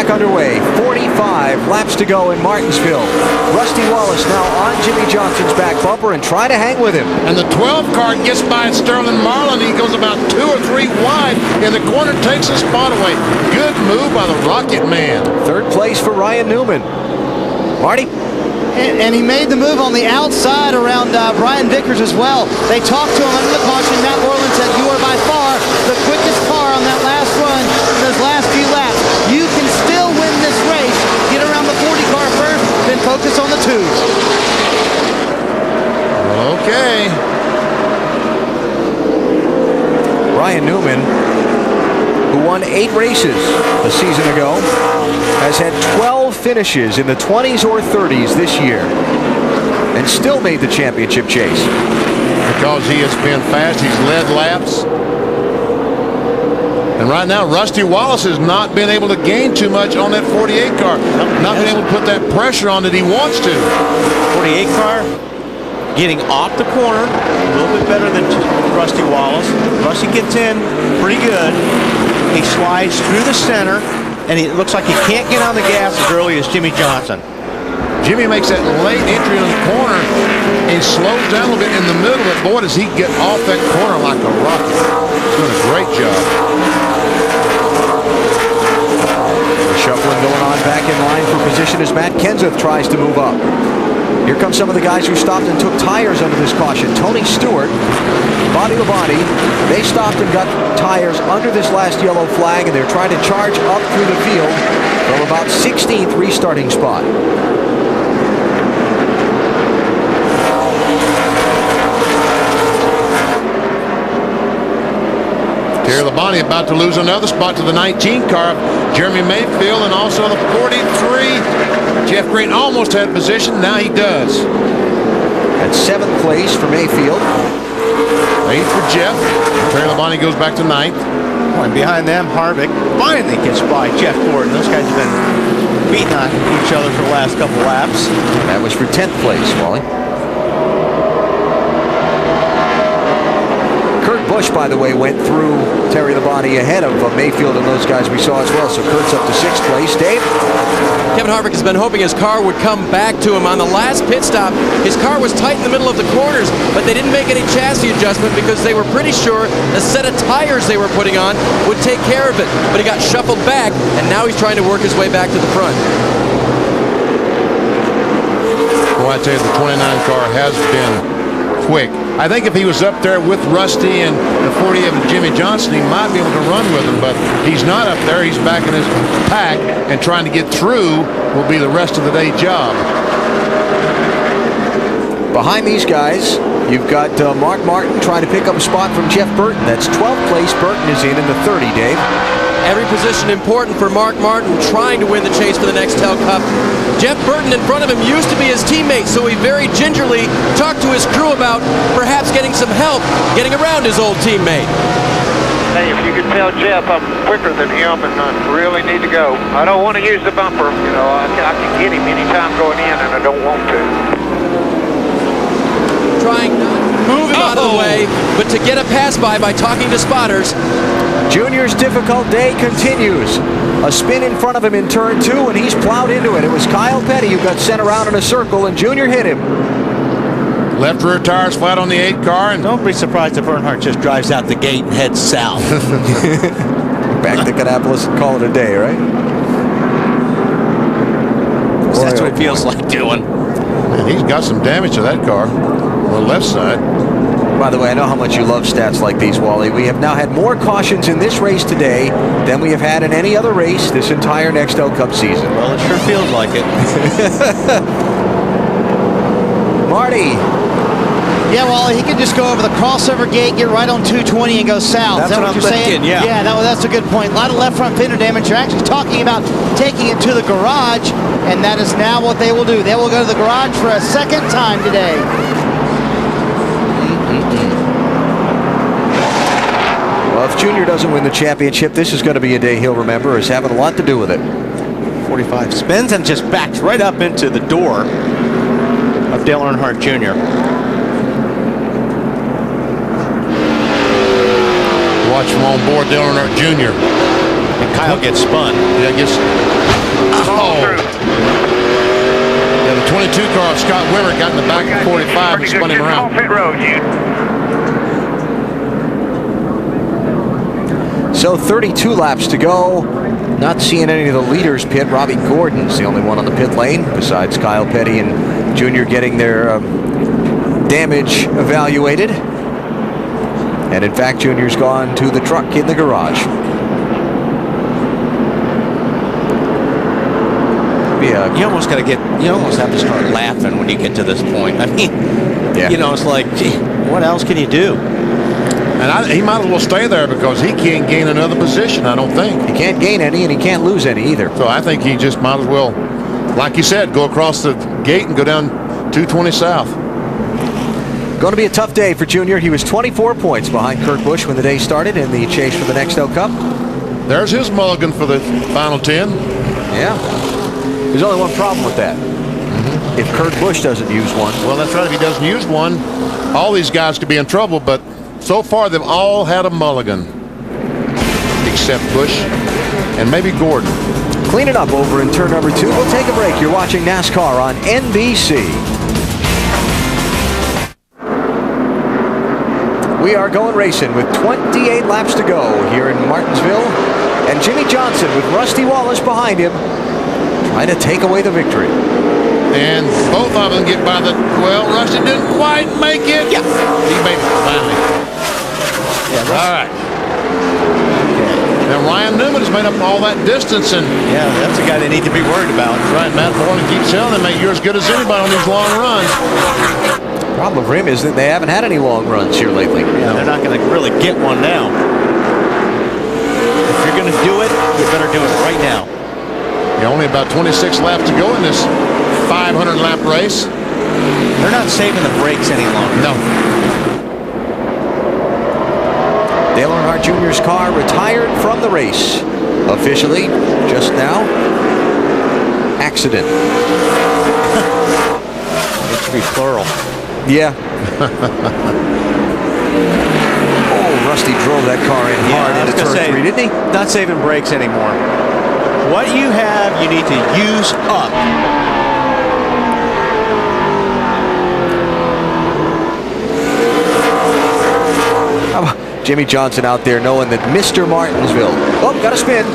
Back underway, 45 laps to go in Martinsville. Rusty Wallace now on Jimmy Johnson's back bumper and try to hang with him. And the 12 car gets by Sterling Marlin. He goes about 2 or 3 wide in the corner, takes the spot away. Good move by the Rocket Man. Third place for Ryan Newman. Marty? And he made the move on the outside around Brian Vickers as well. They talked to him under the caution. Matt Moreland said, "You are by far the quickest car on that last run, those last few laps. You can still win this race. Get around the 40 car first, then focus on the 2s." Okay. Ryan Newman, who won 8 races a season ago, has had 12 finishes in the 20s or 30s this year and still made the championship chase. Because he has been fast, he's led laps. And right now, Rusty Wallace has not been able to gain too much on that 48 car. Not been able to put that pressure on that he wants to. 48 car getting off the corner, a little bit better than Rusty Wallace. Rusty gets in pretty good. He slides through the center, and it looks like he can't get on the gas as early as Jimmy Johnson. Jimmy makes that late entry in the corner and slows down a little bit in the middle, but boy, does he get off that corner like a rocket. He's doing a great job. Shuffling going on back in line for position as Matt Kenseth tries to move up. Here come some of the guys who stopped and took tires under this caution. Tony Stewart, body to body. They stopped and got tires under this last yellow flag, and they're trying to charge up through the field from about 16th restarting spot. Terry Labonte about to lose another spot to the 19 car, Jeremy Mayfield, and also the 43. Jeff Green almost had position. Now he does. At 7th place for Mayfield. 8th for Jeff. Terry Labonte goes back to 9th. Oh, and behind them, Harvick finally gets by Jeff Gordon. Those guys have been beating on each other for the last couple laps. That was for 10th place, Wally. Kurt Busch, by the way, went through Terry Labonte ahead of Mayfield and those guys we saw as well. So Kurt's up to 6th place. Dave? Kevin Harvick has been hoping his car would come back to him on the last pit stop. His car was tight in the middle of the corners, but they didn't make any chassis adjustment because they were pretty sure the set of tires they were putting on would take care of it. But he got shuffled back, and now he's trying to work his way back to the front. Well, I tell you, the 29 car has been quick. I think if he was up there with Rusty and the 48 with Jimmy Johnson, he might be able to run with him, but he's not up there. He's back in his pack, and trying to get through will be the rest of the day job. Behind these guys, you've got Mark Martin trying to pick up a spot from Jeff Burton. That's 12th place. Burton is in the 30, Dave. Every position important for Mark Martin, trying to win the chase for the Nextel Cup. Jeff Burton in front of him used to be his teammate, so he very gingerly talked to his crew about perhaps getting some help getting around his old teammate. Hey, if you could tell Jeff I'm quicker than him and I really need to go. I don't want to use the bumper. You know, I can get him anytime going in, and I don't want to. Trying not to move him out of the way, but to get a pass by talking to spotters. Junior's difficult day continues. A spin in front of him in turn 2, and he's plowed into it. It was Kyle Petty who got sent around in a circle, and Junior hit him. Left rear tires flat on the 8 car. And don't be surprised if Earnhardt just drives out the gate and heads south. Back to Kannapolis and call it a day, right? Boy, that's what it feels like doing. Man, he's got some damage to that car on the left side. By the way, I know how much you love stats like these, Wally. We have now had more cautions in this race today than we have had in any other race this entire Nextel Cup season. Well, it sure feels like it. Marty. Yeah, well, he can just go over the crossover gate, get right on 220 and go south. That's Is that what what I'm you're thinking, saying? yeah. That's a good point. A lot of left front fender damage. You're actually talking about taking it to the garage, and that is now what they will do. They will go to the garage for a second time today. Well, if Junior doesn't win the championship, this is going to be a day he'll remember as having a lot to do with it. 45 spins and just backs right up into the door of Dale Earnhardt Jr. Watch from on board Dale Earnhardt Jr. And Kyle gets spun. Yeah, gets Oh. Yeah, the 22 car of Scott Wimmer got in the back of 45 and spun him around. Pit road, So 32 laps to go. Not seeing any of the leaders pit. Robbie Gordon's the only one on the pit lane, besides Kyle Petty and Junior getting their damage evaluated. And in fact, Junior's gone to the truck in the garage. Yeah, You almost have to start laughing when you get to this point. I mean, yeah. you know, it's like, gee, what else can you do? And he might as well stay there because he can't gain another position, I don't think. He can't gain any, and he can't lose any either. So I think he just might as well, like you said, go across the gate and go down 220 south. Going to be a tough day for Junior. He was 24 points behind Kurt Busch when the day started in the chase for the Nextel Cup. There's his mulligan for the final 10. Yeah. There's only one problem with that. If Kurt Busch doesn't use one. Well, that's right. If he doesn't use one, all these guys could be in trouble, but so far they've all had a mulligan. Except Busch and maybe Gordon. Clean it up over in turn number 2. We'll take a break. You're watching NASCAR on NBC. We are going racing with 28 laps to go here in Martinsville. And Jimmy Johnson with Rusty Wallace behind him, trying to take away the victory. And both of them get by the, well, Rusty didn't quite make it. Yeah. He made it finally. Yeah, all right. Now Ryan Newman has made up all that distance, and yeah, that's a guy they need to be worried about. That's right. Matt Moreland keeps telling them, mate, you're as good as anybody on these long runs. The problem for him is that they haven't had any long runs here lately. Yeah, they're not going to really get one now. If you're going to do it, you better do it right now. Yeah, only about 26 laps to go in this 500-lap race. They're not saving the brakes any longer. No. Dale Earnhardt Jr.'s car retired from the race. Officially, just now, accident. It should be plural. Yeah. Oh, Rusty drove that car in hard into turn 3, didn't he? Not saving brakes anymore. What you have, you need to use up. Jimmy Johnson out there knowing that Mr. Martinsville. Oh, got a spin.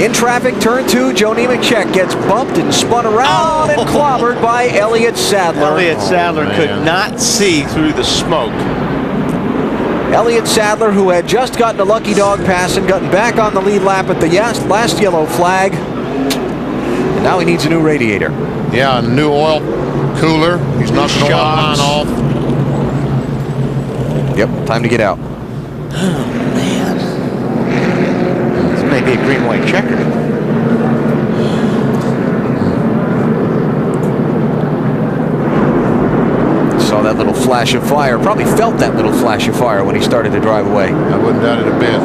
In traffic, turn 2, Joe Nemechek gets bumped and spun around and clobbered by Elliott Sadler. Elliott Sadler could not see through the smoke. Elliott Sadler, who had just gotten a lucky dog pass and gotten back on the lead lap at the last yellow flag. And now he needs a new radiator. Yeah, a new oil cooler. He's knocking the oil line off. Yep, time to get out. Oh, man. This may be a green-white checker. Saw that little flash of fire. Probably felt that little flash of fire when he started to drive away. I wouldn't doubt it a bit.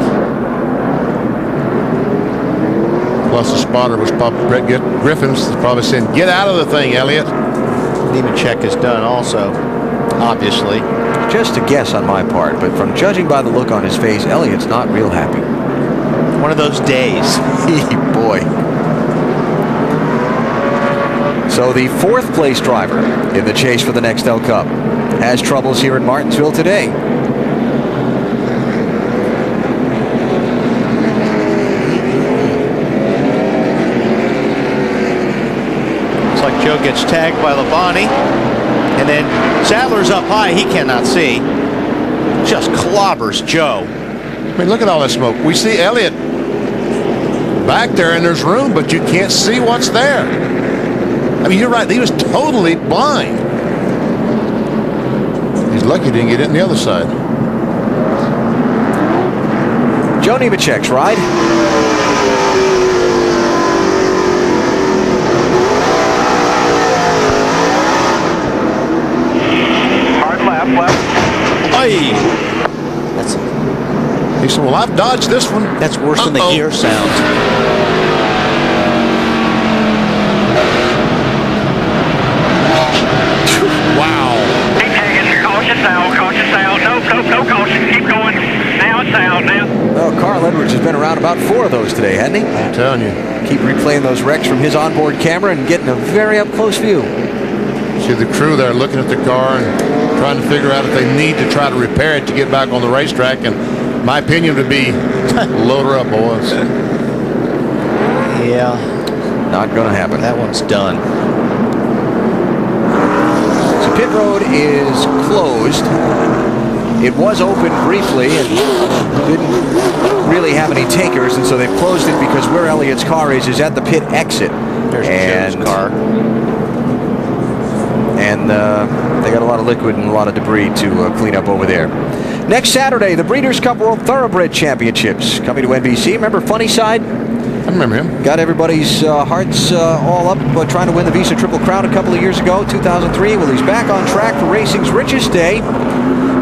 Plus the spotter was probably Brett Griffin's probably saying, get out of the thing, Elliott. Nemechek is done also, obviously. Just a guess on my part, but from judging by the look on his face, Elliott's not real happy. One of those days. Boy. So the 4th place driver in the chase for the Nextel Cup has troubles here in Martinsville today. Looks like Joe gets tagged by Labonte. And then Sadler's up high. He cannot see. Just clobbers Joe. I mean, look at all that smoke. We see Elliott back there, and there's room, but you can't see what's there. I mean, you're right. He was totally blind. He's lucky he didn't get it on the other side. Joe Nemechek's ride. Left. Hey. He said, well, I've dodged this one. That's worse than the gear sound. Wow. Keep taking cautious out. No caution. Keep going. Now it's out now. Oh, Carl Edwards has been around about 4 of those today, hasn't he? I'm telling telling you. Keep replaying those wrecks from his onboard camera and getting a very up-close view. See the crew there looking at the car and trying to figure out if they need to try to repair it to get back on the racetrack. And my opinion would be, load her up, boys. Yeah. Not going to happen. That one's done. So pit road is closed. It was open briefly and didn't really have any takers, and so they've closed it because where Elliott's car is at the pit exit. There's Joe's car. And they got a lot of liquid and a lot of debris to clean up over there. Next Saturday, the Breeders' Cup World Thoroughbred Championships coming to NBC. Remember Funny Side? I remember him. Got everybody's hearts all up trying to win the Visa Triple Crown a couple of years ago, 2003. Well, he's back on track for racing's richest day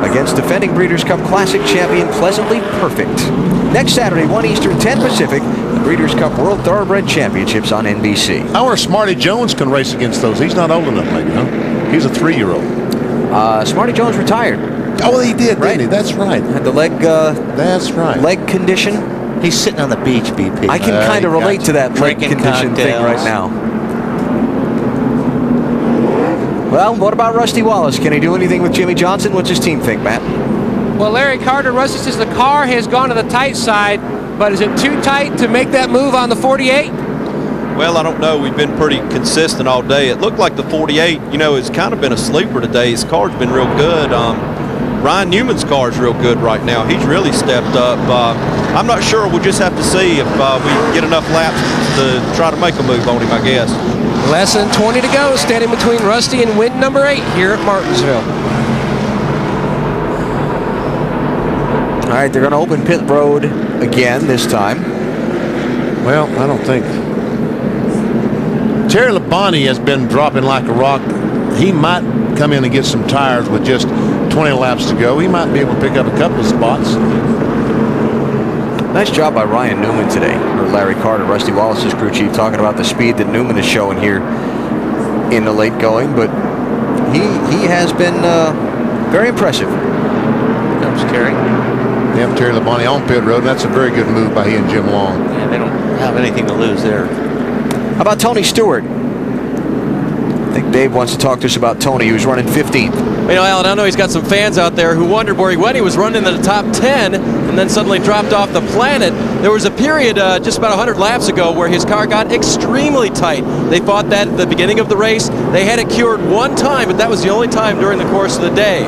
against defending Breeders' Cup Classic champion Pleasantly Perfect. Next Saturday, 1 Eastern, 10 Pacific, the Breeders' Cup World Thoroughbred Championships on NBC. I wonder if Smarty Jones can race against those. He's not old enough, maybe, huh? He's a 3-year-old. Smarty Jones retired. Oh, he did, Right. didn't he? That's right. Had the leg That's right. leg condition. He's sitting on the beach, BP. I can kind of relate to that leg Drinking condition thing right cocktails. now. Well, what about Rusty Wallace? Can he do anything with Jimmy Johnson? What's his team think, Matt? Well, Larry Carter, Rusty says the car has gone to the tight side, but is it too tight to make that move on the 48? Well, I don't know. We've been pretty consistent all day. It looked like the 48, has kind of been a sleeper today. His car's been real good. Ryan Newman's car is real good right now. He's really stepped up. I'm not sure. We'll just have to see if we get enough laps to try to make a move on him, I guess. Less than 20 to go, standing between Rusty and win number 8 here at Martinsville. All right, they're going to open pit road again this time. Well, I don't think. Terry Labonte has been dropping like a rock. He might come in and get some tires with just 20 laps to go. He might be able to pick up a couple of spots. Nice job by Ryan Newman today, or Larry Carter, Rusty Wallace's crew chief, talking about the speed that Newman is showing here in the late going, but he has been very impressive. Comes Terry. Yep, Terry Labonte on pit road. That's a very good move by he and Jim Long. Yeah, they don't have anything to lose there. How about Tony Stewart? I think Dave wants to talk to us about Tony, who's running 15th. Alan, I know he's got some fans out there who wondered where he went. He was running in the top 10 and then suddenly dropped off the planet. There was a period just about 100 laps ago where his car got extremely tight. They fought that at the beginning of the race. They had it cured one time, but that was the only time during the course of the day.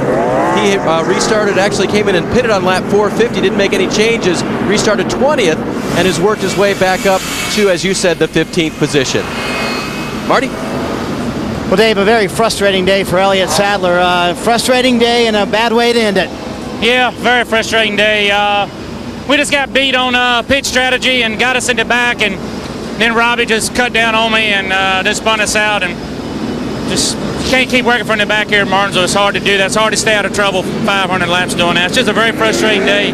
He restarted, actually came in and pitted on lap 450, didn't make any changes, restarted 20th, and has worked his way back up to, as you said, the 15th position. Marty? Well, Dave, a very frustrating day for Elliott Sadler. Frustrating day and a bad way to end it. Yeah, very frustrating day. We just got beat on pitch strategy and got us in the back, and then Robbie just cut down on me and just spun us out, and just can't keep working from the back here at Martinsville. It's hard to do that. It's hard to stay out of trouble 500 laps doing that. It's just a very frustrating day.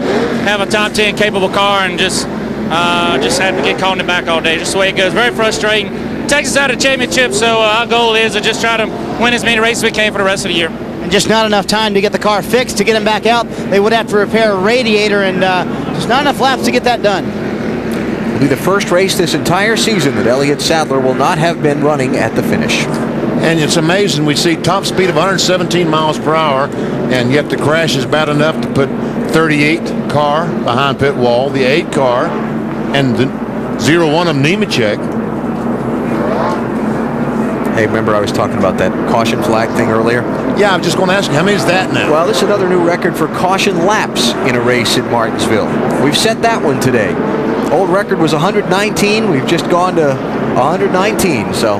Have a top 10 capable car and just had to get caught in the back all day. Just the way it goes. Very frustrating. Takes us out of the championship, so our goal is to just try to win as many races as we can for the rest of the year. And just not enough time to get the car fixed to get him back out. They would have to repair a radiator, and just not enough laps to get that done. It'll be the first race this entire season that Elliott Sadler will not have been running at the finish. And it's amazing. We see top speed of 117 miles per hour, and yet the crash is bad enough to put 38 car behind pit wall, the 8 car, and the 0-1 of Nemechek. Hey, remember I was talking about that caution flag thing earlier? Yeah, I'm just going to ask you, how many is that now? Well, this is another new record for caution laps in a race at Martinsville. We've set that one today. Old record was 119. We've just gone to 119, so.